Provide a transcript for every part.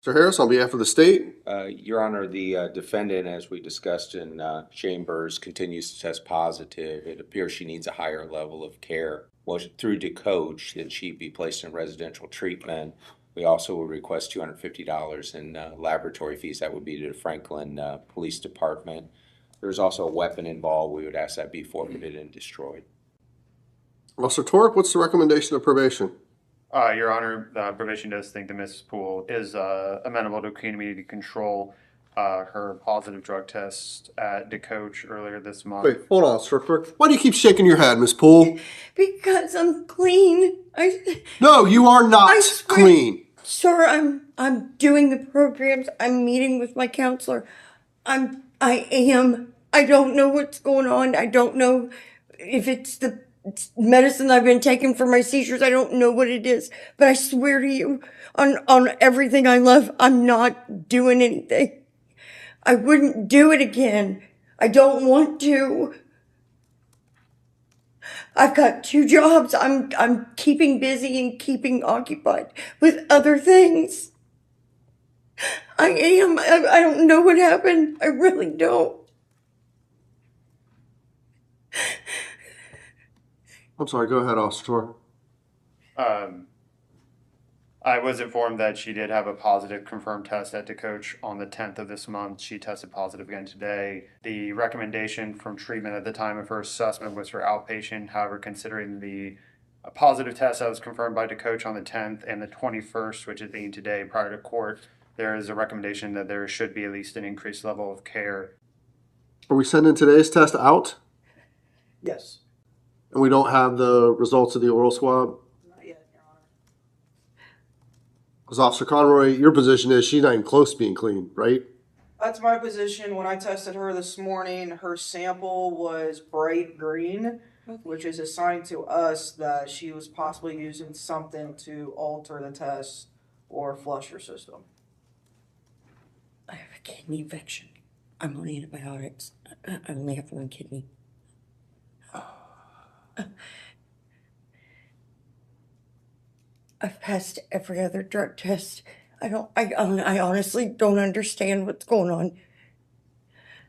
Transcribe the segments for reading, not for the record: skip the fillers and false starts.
Mr. Harris, on behalf of the state. Your Honor, the defendant, as we discussed in chambers, continues to test positive. It appears she needs a higher level of care. Well, through DeCoach, that she be placed in residential treatment. We also will request $250 in laboratory fees. That would be to the Franklin Police Department. There's also a weapon involved. We would ask that be forfeited and destroyed. Officer Torek, what's the recommendation of probation? Your Honor, probation does think that Mrs. Poole is amenable to community control. Her positive drug test at DeCoach earlier this month. Wait, hold on, Officer Torek. Why do you keep shaking your head, Miss Poole? Because I'm clean. No, you are not clean. Sir, I'm doing the programs. I'm meeting with my counselor. I am. I don't know what's going on. I don't know if it's the medicine I've been taking for my seizures. I don't know what it is, but I swear to you, on everything I love, I'm not doing anything. I wouldn't do it again. I don't want to. I've got 2 jobs. I'm keeping busy and keeping occupied with other things. I am. I don't know what happened. I really don't. I'm sorry, go ahead, Officer Torek. I was informed that she did have a positive confirmed test at DeCoach on the 10th of this month. She tested positive again today. The recommendation from treatment at the time of her assessment was for outpatient. However, considering the positive test that was confirmed by DeCoach on the 10th and the 21st, which is being today prior to court, there is a recommendation that there should be at least an increased level of care. Are we sending today's test out? Yes. And we don't have the results of the oral swab? Not yet, Your Honor. Because Officer Conroy, your position is she's not even close to being clean, right? That's my position. When I tested her this morning, her sample was bright green, which is a sign to us that she was possibly using something to alter the test or flush her system. I have a kidney infection. I'm on antibiotics. I only have 1 kidney. I've passed every other drug test. I honestly don't understand what's going on.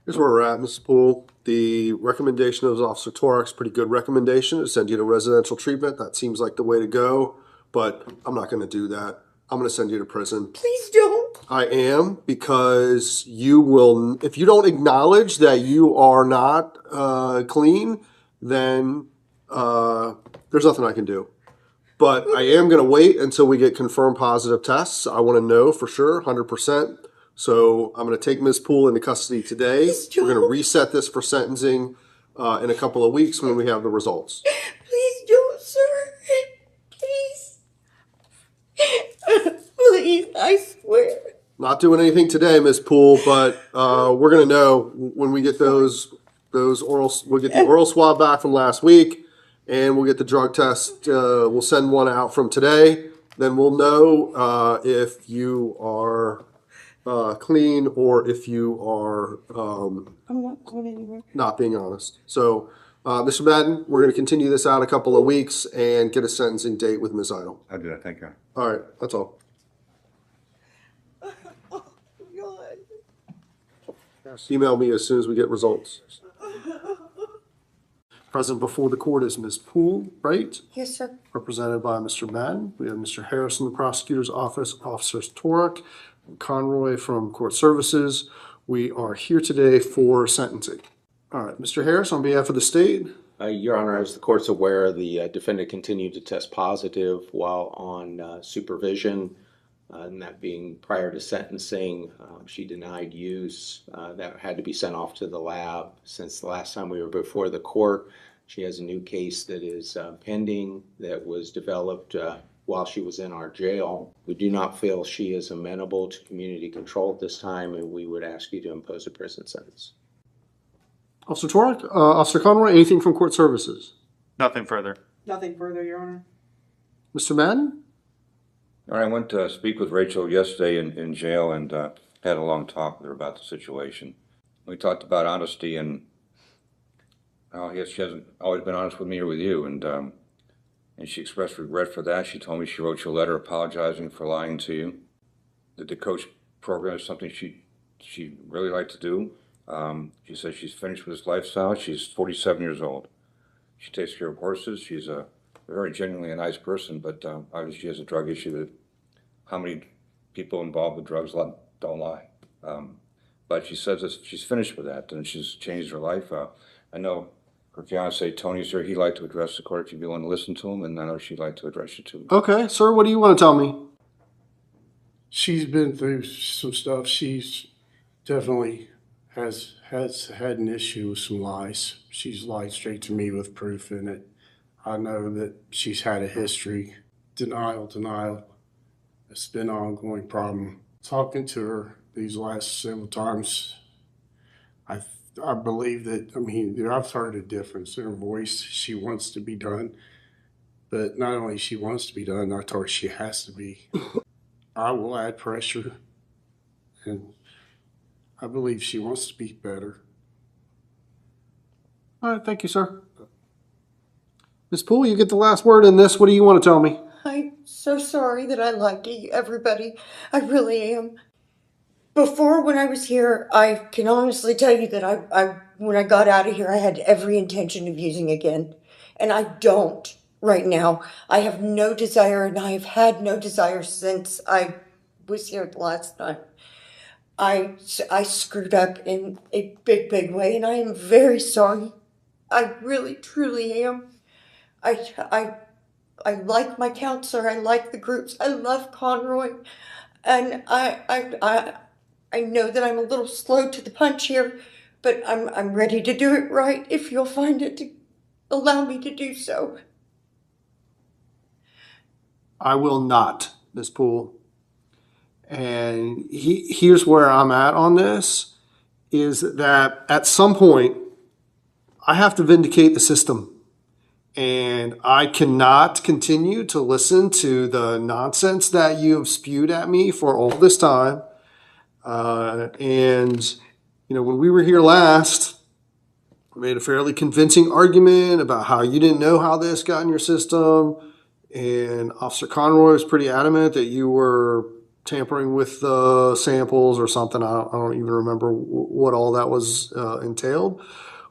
Here's where we're at, Mrs. Poole. The recommendation of Officer Torek's pretty good recommendation to send you to residential treatment. That seems like the way to go, but I'm not going to do that. I'm going to send you to prison. Please don't. I am, because you will, if you don't acknowledge that you are not clean, then there's nothing I can do. But I am going to wait until we get confirmed positive tests. I want to know for sure, 100%. So I'm going to take Ms. Poole into custody today. We're going to reset this for sentencing in a couple of weeks when we have the results. Please don't, sir. Please. Please, I swear. Not doing anything today, Ms. Poole, but we're going to know when we get those orals. We'll get the oral swab back from last week. And we'll get the drug test. We'll send one out from today. Then we'll know if you are clean or if you are I'm not going anywhere. not being honest. So, Mr. Madden, we're going to continue this out a couple of weeks and get a sentencing date with Ms. Idle. I'll do that. Thank you. All right, that's all. Oh, God. Email me as soon as we get results. Present before the court is Ms. Poole, right? Yes, sir. Represented by Mr. Madden. We have Mr. Harris from the prosecutor's office, Officers Torek, and Conroy from court services. We are here today for sentencing. All right, Mr. Harris, on behalf of the state. Your Honor, as the court's aware, the defendant continued to test positive while on supervision, and that being prior to sentencing. She denied use. That had to be sent off to the lab. Since the last time we were before the court, she has a new case that is pending that was developed while she was in our jail. We do not feel she is amenable to community control at this time, and we would ask you to impose a prison sentence. Officer Torek, Officer Conroy, anything from court services? Nothing further. Nothing further, Your Honor. Mr. Madden? All right, I went to speak with Rachel yesterday in jail and had a long talk with her about the situation. We talked about honesty and how she hasn't always been honest with me or with you, and she expressed regret for that. She told me she wrote you a letter apologizing for lying to you. the coach program is something she really liked to do. She says she's finished with this lifestyle. She's 47 years old. She takes care of horses. She's a very genuinely a nice person, but obviously she has a drug issue that how many people involved with drugs don't lie. But she says that she's finished with that and she's changed her life. I know her fiance Tony's here. He'd like to address the court if you'd be willing to listen to him, and I know she'd like to address you too. Okay, sir, what do you want to tell me? She's been through some stuff. She's definitely has had an issue with some lies. She's lied straight to me with proof in it. I know that she's had a history. Denial. It's been an ongoing problem. Talking to her these last several times, I believe that, I mean, I've heard a difference in her voice. She wants to be done, but not only she wants to be done, I told her she has to be. I will add pressure, and I believe she wants to be better. All right, thank you, sir. Ms. Poole, you get the last word in this. What do you want to tell me? I'm so sorry that I lied to everybody. I really am. Before, when I was here, I can honestly tell you that I when I got out of here, I had every intention of using again. And I don't right now. I have no desire, and I have had no desire since I was here the last time. I screwed up in a big way, and I am very sorry. I really, truly am. I like my counselor. I like the groups. I love Conroy, and I know that I'm a little slow to the punch here, but I'm ready to do it right if you'll find it to allow me to do so. I will not, Ms. Poole. And here's where I'm at on this, is that at some point, I have to vindicate the system. And I cannot continue to listen to the nonsense that you have spewed at me for all this time. And, you know, when we were here last, I made a fairly convincing argument about how you didn't know how this got in your system. And Officer Conroy was pretty adamant that you were tampering with the samples or something. I don't even remember what all that was entailed.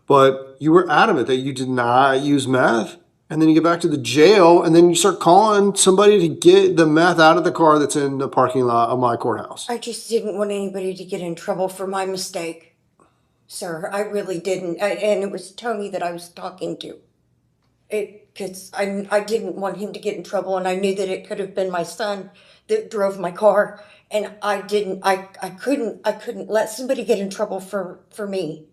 But you were adamant that you did not use meth. And then you get back to the jail, and then you start calling somebody to get the meth out of the car that's in the parking lot of my courthouse. I just didn't want anybody to get in trouble for my mistake, sir. I really didn't. And it was Tony that I was talking to. Because I didn't want him to get in trouble, and I knew that it could have been my son that drove my car, and I couldn't let somebody get in trouble for me.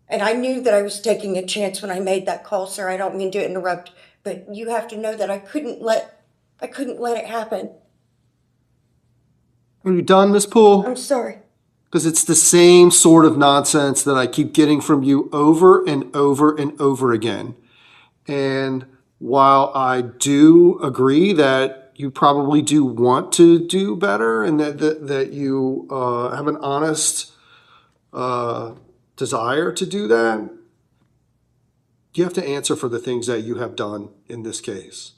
And I knew that I was taking a chance when I made that call, sir. I don't mean to interrupt, but you have to know that I couldn't let it happen. Are you done, Miss Poole? I'm sorry. Because it's the same sort of nonsense that I keep getting from you over and over and over again. And while I do agree that you probably do want to do better and that you have an honest desire to do that, you have to answer for the things that you have done in this case.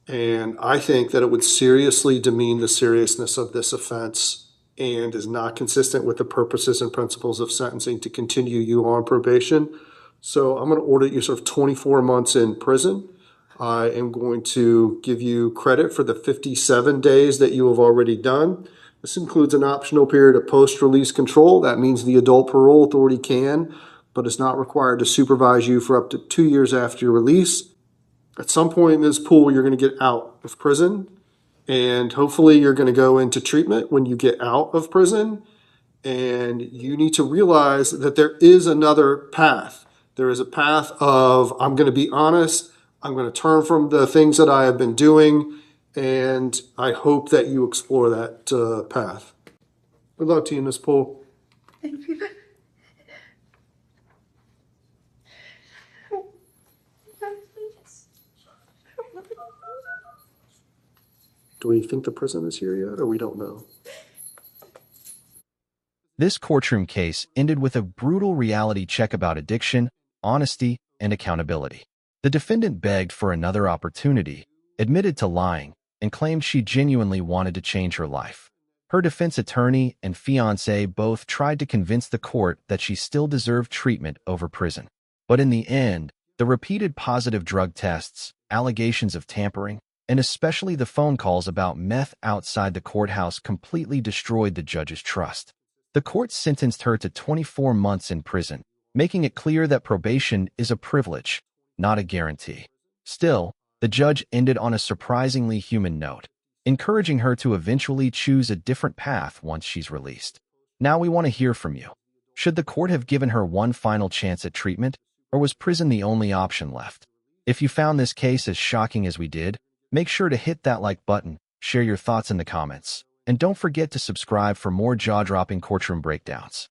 And I think that it would seriously demean the seriousness of this offense and is not consistent with the purposes and principles of sentencing to continue you on probation. So I'm going to order you serve 24 months in prison. I am going to give you credit for the 57 days that you have already done. This includes an optional period of post-release control. That means the adult parole authority can, but is not required to supervise you for up to 2 years after your release. At some point in this pool, you're going to get out of prison, and hopefully you're going to go into treatment when you get out of prison. And you need to realize that there is another path. There is a path of, I'm going to be honest, I'm going to turn from the things that I have been doing, and I hope that you explore that path. Good luck to you, Ms. Poole. Thank you. Do we think the prison is here yet, or we don't know? This courtroom case ended with a brutal reality check about addiction, honesty, and accountability. The defendant begged for another opportunity, admitted to lying, and claimed she genuinely wanted to change her life. Her defense attorney and fiancé both tried to convince the court that she still deserved treatment over prison. But in the end, the repeated positive drug tests, allegations of tampering, and especially the phone calls about meth outside the courthouse completely destroyed the judge's trust. The court sentenced her to 24 months in prison, making it clear that probation is a privilege, not a guarantee. Still, the judge ended on a surprisingly human note, encouraging her to eventually choose a different path once she's released. Now we want to hear from you. Should the court have given her one final chance at treatment, or was prison the only option left? If you found this case as shocking as we did, make sure to hit that like button, share your thoughts in the comments, and don't forget to subscribe for more jaw-dropping courtroom breakdowns.